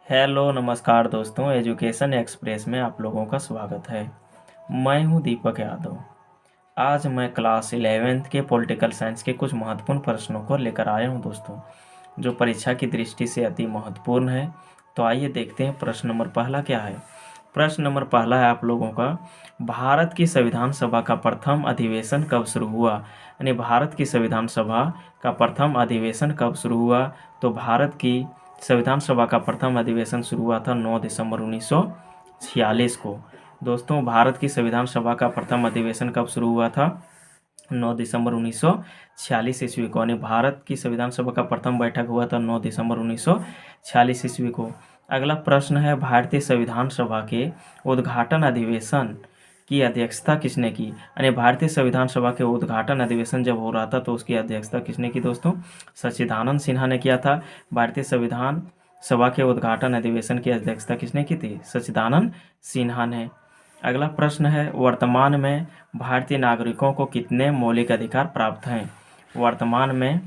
Hello नमस्कार दोस्तों, education express में आप लोगों का स्वागत है। मैं हूं दीपक यादव। आज मैं क्लास 11th के पॉलिटिकल साइंस के कुछ महत्वपूर्ण प्रश्नों को लेकर आया हूं दोस्तों, जो परीक्षा की दृष्टि से अति महत्वपूर्ण है। तो आइए देखते हैं प्रश्न नंबर पहला क्या है। प्रश्न नंबर पहला है आप लोगों का, भारत की संविधान सभा का प्रथम अधिवेशन कब शुरू हुआ। यानी भारत की संविधान सभा का प्रथम अधिवेशन कब शुरू हुआ। तो भारत की संविधान सभा का प्रथम अधिवेशन शुरू हुआ था 9 दिसंबर 1946 को। दोस्तों, भारत की संविधान सभा का प्रथम अधिवेशन कब शुरू हुआ था? 9 दिसंबर 1946 ईस्वी को। यानी भारत की संविधान सभा का प्रथम बैठक हुआ था 9 दिसंबर 1946 ईस्वी को। अगला प्रश्न है, भारतीय संविधान सभा के उद्घाटन अधिवेशन की अध्यक्षता किसने की। यानी भारतीय संविधान सभा के उद्घाटन अधिवेशन जब हो रहा था तो उसकी अध्यक्षता किसने की दोस्तों? सच्चिदानंद सिन्हा ने किया था। भारतीय संविधान सभा के उद्घाटन अधिवेशन की अध्यक्षता किसने की थी? सच्चिदानंद सिन्हा ने। अगला प्रश्न है, वर्तमान में भारतीय नागरिकों को कितने मौलिक अधिकार प्राप्त हैं। वर्तमान में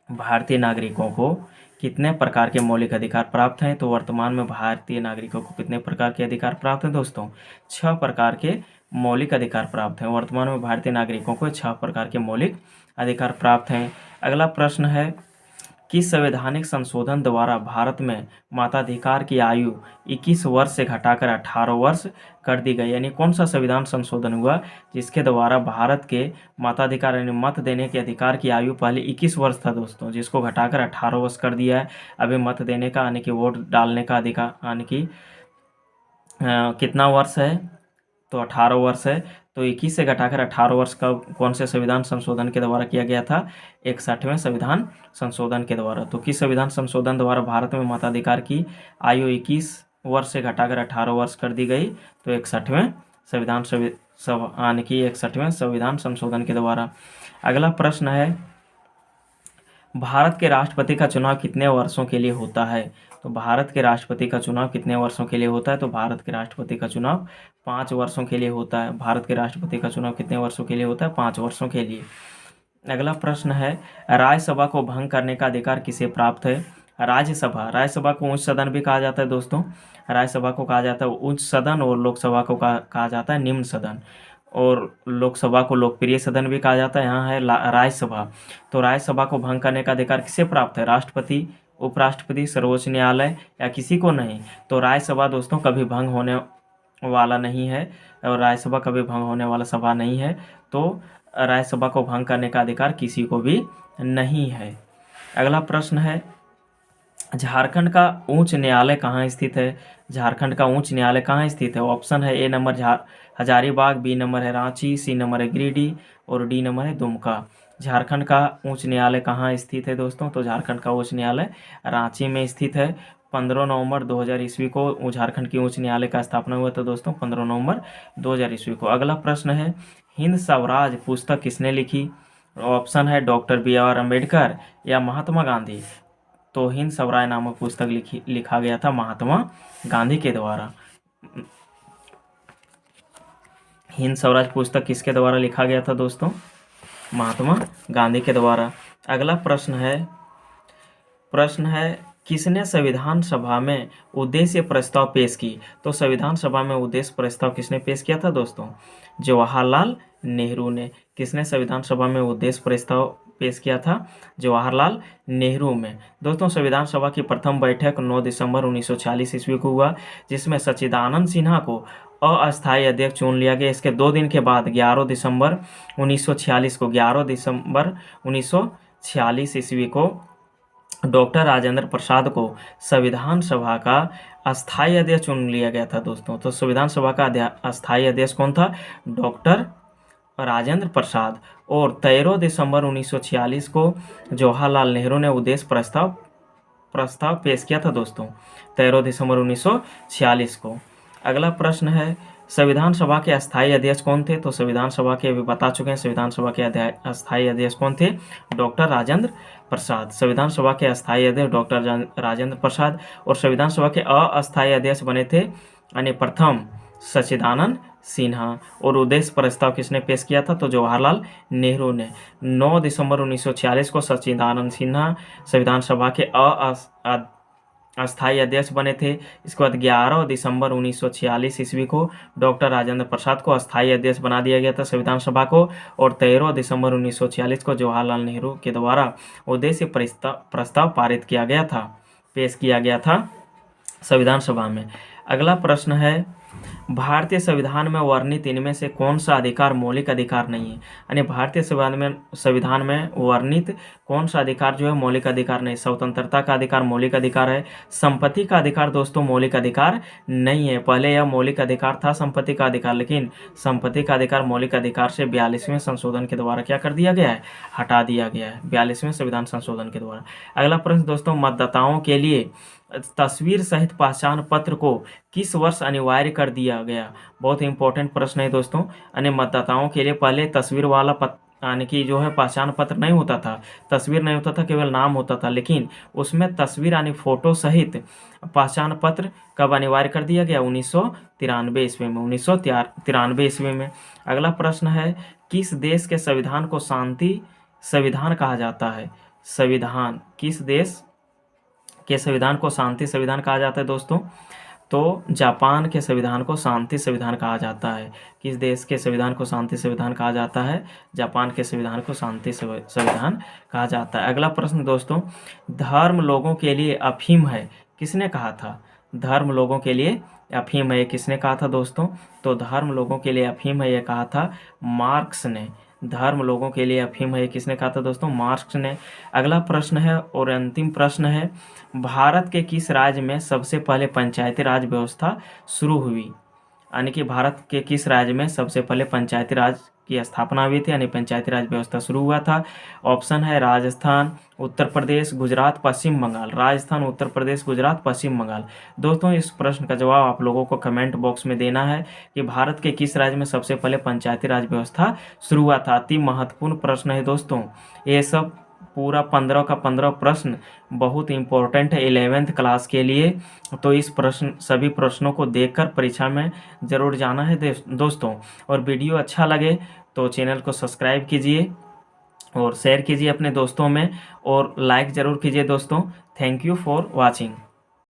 भारतीय नागरिकों को कितने प्रकार के मौलिक अधिकार प्राप्त हैं। तो वर्तमान में भारतीय नागरिकों को कितने प्रकार के अधिकार प्राप्त हैं दोस्तों? 6 प्रकार के मौलिक अधिकार प्राप्त हैं। वर्तमान में भारतीय नागरिकों को 6 प्रकार के मौलिक अधिकार प्राप्त हैं। अगला प्रश्न है, किस संवैधानिक संशोधन द्वारा भारत में मताधिकार की आयु 21 वर्ष से घटाकर 18 वर्ष कर दी गई। यानी कौन सा संविधान संशोधन हुआ जिसके द्वारा भारत के मताधिकार यानी मत देने के अधिकार की आयु पहले 21 वर्ष था दोस्तों, जिसको घटाकर 18 वर्ष कर दिया है। अभी मत देने का यानी कि वोट डालने का अधिकार यानी कि कितना वर्ष है? तो 18 वर्ष है। तो 21 से घटाकर 18 वर्ष का कौन से संविधान संशोधन के द्वारा किया गया था? 61वें संविधान संशोधन के द्वारा। तो किस संविधान संशोधन द्वारा भारत में मताधिकार की आयु 21 वर्ष से घटाकर 18 वर्ष कर दी गई? तो 61वें संविधान यानी कि 61वें संविधान संशोधन के द्वारा। अगला प्रश्न है, भारत के राष्ट्रपति का चुनाव कितने वर्षों के लिए होता है। तो भारत के राष्ट्रपति का चुनाव कितने वर्षों के लिए होता है? तो भारत के राष्ट्रपति का चुनाव 5 वर्षों के लिए होता है। भारत के राष्ट्रपति का चुनाव कितने वर्षों के लिए होता है? 5 वर्षों के लिए। अगला प्रश्न है, राज्यसभा को भंग करने का अधिकार किसे प्राप्त है। राज्यसभा को उच्च सदन भी कहा जाता है दोस्तों। राज्यसभा को कहा जाता है उच्च सदन और लोकसभा को कहा जाता है निम्न सदन। और लोकसभा को लोकप्रिय सदन भी कहा जाता है। यहाँ है राज्यसभा। तो राज्यसभा को भंग करने का अधिकार किसे प्राप्त है? राष्ट्रपति, उपराष्ट्रपति, सर्वोच्च न्यायालय या किसी को नहीं। तो राज्यसभा दोस्तों कभी भंग होने वाला नहीं है और राज्यसभा कभी भंग होने वाला सभा नहीं है। तो राज्यसभा को भंग करने का अधिकार किसी को भी नहीं है। अगला प्रश्न है, झारखंड का उच्च न्यायालय कहाँ स्थित है। झारखंड का उच्च न्यायालय कहाँ स्थित है? ऑप्शन है ए नंबर हजारीबाग, बी नंबर है रांची, सी नंबर है गिरिडीह और डी नंबर है दुमका। झारखंड का उच्च न्यायालय कहाँ स्थित है दोस्तों? तो झारखंड का उच्च न्यायालय रांची में स्थित है। 15 नवंबर 2000 ईस्वी को झारखंड की उच्च न्यायालय का स्थापना हुआ था दोस्तों, 15 नवंबर 2000 ईस्वी को। अगला प्रश्न है, हिंद स्वराज पुस्तक किसने लिखी। ऑप्शन है डॉक्टर बी.आर. अम्बेडकर या महात्मा गांधी। तो हिंद स्वराज नामक पुस्तक लिखा गया था महात्मा गांधी के द्वारा। हिंद स्वराज पुस्तक किसके द्वारा लिखा गया था दोस्तों? महात्मा गांधी के द्वारा। अगला प्रश्न है, किसने संविधान सभा में उद्देश्य प्रस्ताव पेश की। तो संविधान सभा में उद्देश्य प्रस्ताव किसने पेश किया था दोस्तों? जवाहरलाल नेहरू ने। किसने संविधान सभा में उद्देश्य प्रस्ताव पेश किया था? जवाहरलाल नेहरू में। दोस्तों, संविधान सभा की प्रथम बैठक 9 दिसंबर 1946 ईस्वी को हुआ, जिसमें सच्चिदानंद सिन्हा को अस्थायी अध्यक्ष चुन लिया गया। इसके 2 दिन के बाद 11 दिसंबर 1946 ईस्वी को डॉक्टर राजेंद्र प्रसाद को संविधान सभा का अस्थायी अध्यक्ष चुन लिया गया था दोस्तों। तो संविधान सभा का अस्थायी अध्यक्ष कौन था? डॉक्टर राजेंद्र प्रसाद। और 13 दिसंबर 1946 को जवाहरलाल नेहरू ने उद्देश्य प्रस्ताव पेश किया था दोस्तों, 13 दिसंबर 1946 को। अगला प्रश्न है, संविधान सभा के अस्थायी अध्यक्ष कौन थे। तो संविधान सभा के अभी बता चुके हैं, संविधान सभा के अस्थायी अध्यक्ष कौन थे? डॉक्टर राजेंद्र प्रसाद। संविधान सभा के अस्थायी अध्यक्ष डॉक्टर राजेंद्र प्रसाद। और संविधान सभा के अस्थायी अध्यक्ष बने थे यानी प्रथम सच्चिदानंद सिन्हा। और उद्देश्य प्रस्ताव किसने पेश किया था? तो जवाहरलाल नेहरू ने। 9 दिसंबर 1946 को सच्चिदानंद सिन्हा संविधान सभा के अस्थायी अध्यक्ष बने थे। इसके बाद 11 दिसंबर 1946 ईस्वी को डॉक्टर राजेंद्र प्रसाद को अस्थायी अध्यक्ष बना दिया गया था संविधान सभा को, और 13 दिसंबर 1946 को जवाहरलाल नेहरू के द्वारा उद्देश्य प्रस्ताव पारित किया गया था, पेश किया गया था संविधान सभा में। अगला प्रश्न है, भारतीय संविधान में वर्णित इनमें से कौन सा अधिकार मौलिक अधिकार नहीं है। यानी भारतीय संविधान में वर्णित कौन सा अधिकार जो है मौलिक अधिकार नहीं। स्वतंत्रता का अधिकार मौलिक अधिकार है। संपत्ति का अधिकार दोस्तों मौलिक अधिकार नहीं है। पहले यह मौलिक अधिकार था संपत्ति का अधिकार, लेकिन संपत्ति का अधिकार मौलिक अधिकार से 42वें संशोधन के द्वारा क्या कर दिया गया है, हटा दिया गया है 42वें संविधान संशोधन के द्वारा। अगला प्रश्न दोस्तों, मतदाताओं के लिए तस्वीर सहित पहचान पत्र को किस वर्ष अनिवार्य कर दिया गया। बहुत इंपॉर्टेंट प्रश्न है दोस्तों। यानी मतदाताओं के लिए पहले तस्वीर वाला यानी कि जो है पहचान पत्र नहीं होता था, तस्वीर नहीं होता था, केवल नाम होता था, लेकिन उसमें तस्वीर यानी फोटो सहित पहचान पत्र कब अनिवार्य कर दिया गया, 1993 ईस्वी में, 1993 ईस्वी में। अगला प्रश्न है, किस देश के संविधान को शांति संविधान कहा जाता है। संविधान किस देश के संविधान को शांति संविधान कहा जाता है दोस्तों, तो जापान के संविधान को शांति संविधान कहा जाता है। किस देश के संविधान को शांति संविधान कहा जाता है, जापान के संविधान को शांति संविधान कहा जाता है। अगला प्रश्न दोस्तों, धर्म लोगों के लिए अफीम है, किसने कहा था। धर्म लोगों के लिए अफीम है, किसने कहा था दोस्तों, तो धर्म लोगों के लिए अफीम है, ये कहा था मार्क्स ने। धर्म लोगों के लिए अफीम है, किसने कहा था दोस्तों, मार्क्स ने। अगला प्रश्न है और अंतिम प्रश्न है, भारत के किस राज्य में सबसे पहले पंचायती राज व्यवस्था शुरू हुई। यानी कि भारत के किस राज्य में सबसे पहले पंचायती राज की स्थापना हुई थी, यानी पंचायती राज व्यवस्था शुरू हुआ था। ऑप्शन है राजस्थान, उत्तर प्रदेश, गुजरात, पश्चिम बंगाल। राजस्थान, उत्तर प्रदेश, गुजरात, पश्चिम बंगाल। दोस्तों इस प्रश्न का जवाब आप लोगों को कमेंट बॉक्स में देना है कि भारत के किस राज्य में सबसे पहले पंचायती राज व्यवस्था शुरू हुआ था। अति महत्वपूर्ण प्रश्न है दोस्तों, ये सब पूरा 15 का 15 प्रश्न बहुत इंपॉर्टेंट है 11th क्लास के लिए। तो इस सभी प्रश्नों को देखकर परीक्षा में ज़रूर जाना है दोस्तों। और वीडियो अच्छा लगे तो चैनल को सब्सक्राइब कीजिए और शेयर कीजिए अपने दोस्तों में, और लाइक ज़रूर कीजिए दोस्तों। Thank you for watching.